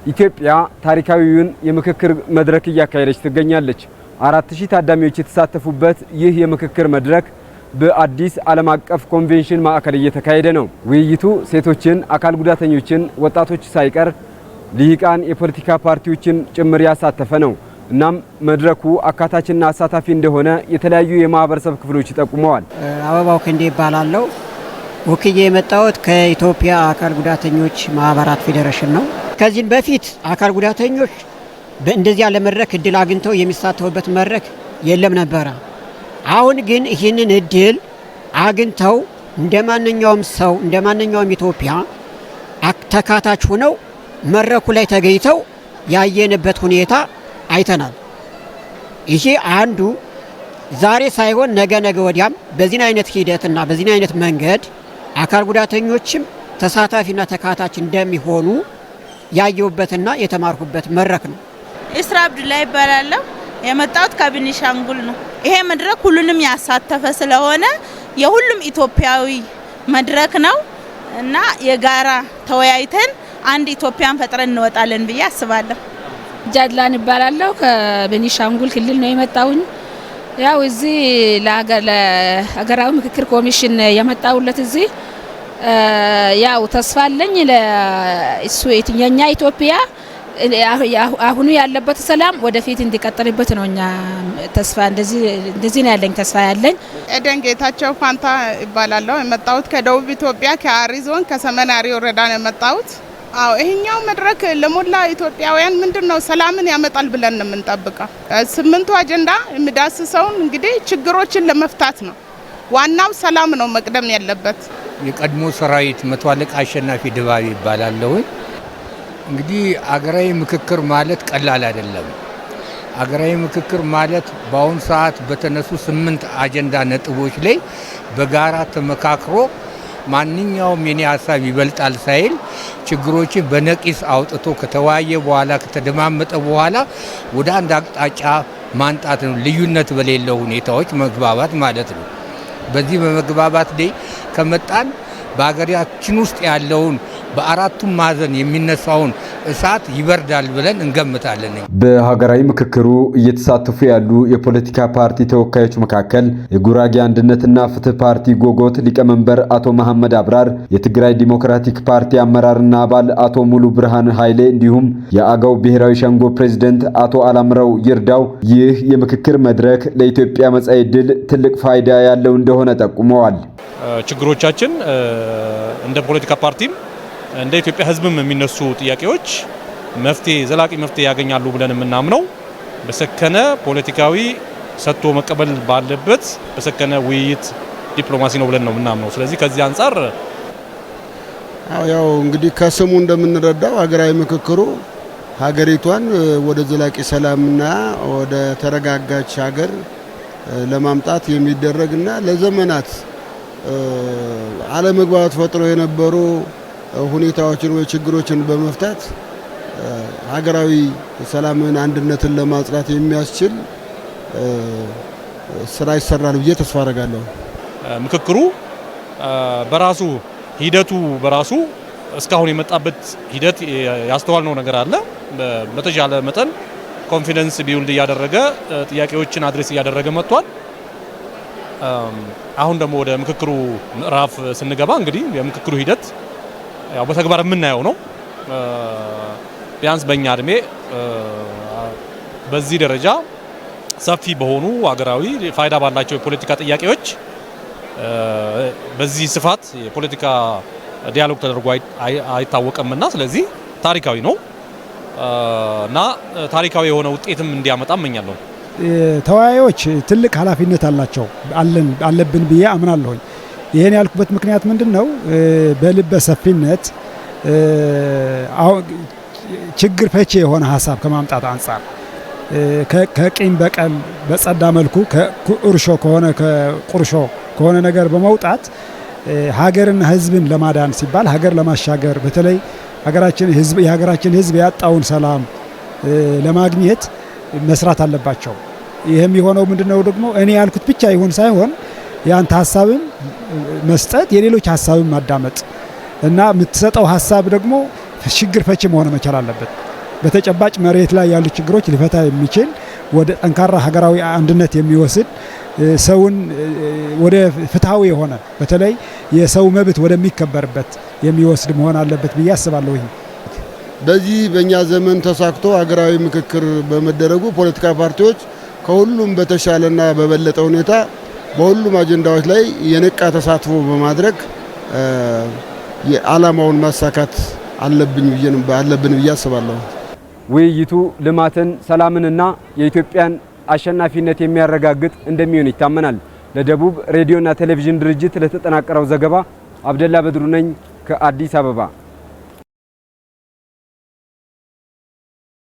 ኢትዮጵያ ታሪካዊውን የምክክር መድረክ እያካሄደች ትገኛለች። 4000 ታዳሚዎች የተሳተፉበት ይህ የምክክር መድረክ በአዲስ ዓለም አቀፍ ኮንቬንሽን ማዕከል እየተካሄደ ነው። ውይይቱ ሴቶችን፣ አካል ጉዳተኞችን፣ ወጣቶች ሳይቀር ልሂቃን የፖለቲካ ፓርቲዎችን ጭምር ያሳተፈ ነው። እናም መድረኩ አካታችና አሳታፊ እንደሆነ የተለያዩ የማህበረሰብ ክፍሎች ጠቁመዋል። አበባው ክንዴ ይባላልው። ወክዬ የመጣሁት ከኢትዮጵያ አካል ጉዳተኞች ማህበራት ፌዴሬሽን ነው። ከዚህ በፊት አካል ጉዳተኞች በእንደዚህ ያለ መድረክ እድል አግኝተው የሚሳተፉበት መድረክ የለም ነበረ። አሁን ግን ይህንን እድል አግኝተው እንደማንኛውም ሰው እንደማንኛውም ኢትዮጵያ ተካታች ሆነው መድረኩ ላይ ተገኝተው ያየንበት ሁኔታ አይተናል። ይሄ አንዱ ዛሬ ሳይሆን ነገ ወዲያም በዚህ አይነት ሂደትና በዚህ አይነት መንገድ አካል ጉዳተኞችም ተሳታፊና ተካታች እንደሚሆኑ ያየውበትና የተማርኩበት መድረክ ነው። ኢስራ አብዱላይ ይባላልው። የመጣሁት ከቤኒሻንጉል ነው። ይሄ መድረክ ሁሉንም ያሳተፈ ስለሆነ የሁሉም ኢትዮጵያዊ መድረክ ነው እና የጋራ ተወያይተን አንድ ኢትዮጵያን ፈጥረን እንወጣለን ብዬ አስባለሁ። ጃድላን ይባላልው። ከቤኒሻንጉል ክልል ነው የመጣሁኝ። ያው እዚህ ለሀገራዊ ምክክር ኮሚሽን የመጣሁለት እዚህ ያው ተስፋ አለኝ ለእሱ የኛ ኢትዮጵያ አሁኑ ያለበት ሰላም ወደፊት እንዲቀጥልበት ነው። እኛ ተስፋ እንደዚህ ነው ያለኝ ተስፋ ያለኝ። ኤደን ጌታቸው ፋንታ ይባላልው። የመጣሁት ከደቡብ ኢትዮጵያ ከአሪ ዞን ከሰመናሪ ወረዳ ነው የመጣሁት። ይሄኛው መድረክ ለሞላ ኢትዮጵያውያን ምንድነው ሰላምን ያመጣል ብለን ነው የምንጠብቀው። 8ቱ አጀንዳ የሚዳስሰው እንግዲህ ችግሮችን ለመፍታት ነው። ዋናው ሰላም ነው መቅደም ያለበት። የቀድሞ ሰራዊት መቶ አለቃ አሸናፊ ድባብ ይባላልው። እንግዲህ አገራዊ ምክክር ማለት ቀላል አይደለም። አገራዊ ምክክር ማለት በአሁን ሰዓት በተነሱ 8 አጀንዳ ነጥቦች ላይ በጋራ ተመካክሮ ማንኛውም የኔ ሀሳብ ይበልጣል ሳይል ችግሮችን በነቂስ አውጥቶ ከተወያየ በኋላ ከተደማመጠ በኋላ ወደ አንድ አቅጣጫ ማንጣት ነው። ልዩነት በሌለው ሁኔታዎች መግባባት ማለት ነው። በዚህ በመግባባት ላይ ከመጣን በአገራችን ውስጥ ያለውን በአራቱም ማዕዘን የሚነሳውን እሳት ይበርዳል ብለን እንገምታለን። በሀገራዊ ምክክሩ እየተሳተፉ ያሉ የፖለቲካ ፓርቲ ተወካዮች መካከል የጉራጌ አንድነትና ፍትህ ፓርቲ ጎጎት ሊቀመንበር አቶ መሐመድ አብራር፣ የትግራይ ዲሞክራቲክ ፓርቲ አመራርና አባል አቶ ሙሉ ብርሃን ኃይሌ እንዲሁም የአገው ብሔራዊ ሸንጎ ፕሬዝዳንት አቶ አላምረው ይርዳው ይህ የምክክር መድረክ ለኢትዮጵያ መጻኢ ዕድል ትልቅ ፋይዳ ያለው እንደሆነ ጠቁመዋል። ችግሮቻችን እንደ ፖለቲካ ፓርቲም እንደ ኢትዮጵያ ሕዝብም የሚነሱ ጥያቄዎች ዘላቂ መፍትሄ ያገኛሉ ብለን የምናምነው በሰከነ ፖለቲካዊ ሰጥቶ መቀበል ባለበት በሰከነ ውይይት ዲፕሎማሲ ነው ብለን ነው የምናምነው። ስለዚህ ከዚህ አንፃር ያው እንግዲህ ከስሙ እንደምንረዳው ሀገራዊ ምክክሩ ሀገሪቷን ወደ ዘላቂ ሰላምና ወደ ተረጋጋች ሀገር ለማምጣት የሚደረግና ለዘመናት አለመግባባት ፈጥሮ የነበሩ ሁኔታዎችን ወይ ችግሮችን በመፍታት ሀገራዊ ሰላምን አንድነትን ለማጽናት የሚያስችል ስራ ይሰራል ብዬ ተስፋ አደርጋለሁ። ምክክሩ በራሱ ሂደቱ በራሱ እስካሁን የመጣበት ሂደት ያስተዋልነው ነገር አለ። በተሻለ መጠን ኮንፊደንስ ቢውልድ እያደረገ ጥያቄዎችን አድሬስ እያደረገ መጥቷል። አሁን ደግሞ ወደ ምክክሩ ምዕራፍ ስንገባ እንግዲህ የምክክሩ ሂደት ያው በተግባር የምናየው ነው። ቢያንስ በእኛ እድሜ በዚህ ደረጃ ሰፊ በሆኑ ሀገራዊ ፋይዳ ባላቸው የፖለቲካ ጥያቄዎች በዚህ ስፋት የፖለቲካ ዲያሎግ ተደርጎ አይታወቅምና ስለዚህ ታሪካዊ ነው እና ታሪካዊ የሆነ ውጤትም እንዲያመጣ እመኛለሁ። ተወያዮች ትልቅ ኃላፊነት አለብን ብዬ አምናለሁ። ይሄን ያልኩበት ምክንያት ምንድነው? በልበ ሰፊነት ችግር ፈቺ የሆነ ሀሳብ ከማምጣት አንፃር ከቂም በቀል በጸዳ መልኩ ከቁርሾ ከሆነ ነገር በመውጣት ሀገርና ሕዝብን ለማዳን ሲባል ሀገር ለማሻገር በተለይ የሀገራችን ሕዝብ ያጣውን ሰላም ለማግኘት መስራት አለባቸው። ይሄም የሆነው ምንድነው ደግሞ እኔ ያልኩት ብቻ ይሁን ሳይሆን ያንተ ሀሳብን መስጠት የሌሎች ሀሳብን ማዳመጥ እና የምትሰጠው ሀሳብ ደግሞ ችግር ፈቺ መሆን መቻል አለበት። በተጨባጭ መሬት ላይ ያሉ ችግሮች ሊፈታ የሚችል ወደ ጠንካራ ሀገራዊ አንድነት የሚወስድ ሰውን ወደ ፍትሃዊ የሆነ በተለይ የሰው መብት ወደሚከበርበት የሚወስድ መሆን አለበት ብዬ አስባለሁ። በዚህ በእኛ ዘመን ተሳክቶ ሀገራዊ ምክክር በመደረጉ ፖለቲካ ፓርቲዎች ከሁሉም በተሻለና በበለጠ ሁኔታ በሁሉም አጀንዳዎች ላይ የነቃ ተሳትፎ በማድረግ የዓላማውን ማሳካት አለብን ብዬ አስባለሁ። ውይይቱ ልማትን፣ ሰላምንና የኢትዮጵያን አሸናፊነት የሚያረጋግጥ እንደሚሆን ይታመናል። ለደቡብ ሬዲዮና ቴሌቪዥን ድርጅት ለተጠናቀረው ዘገባ አብደላ በድሩ ነኝ ከአዲስ አበባ።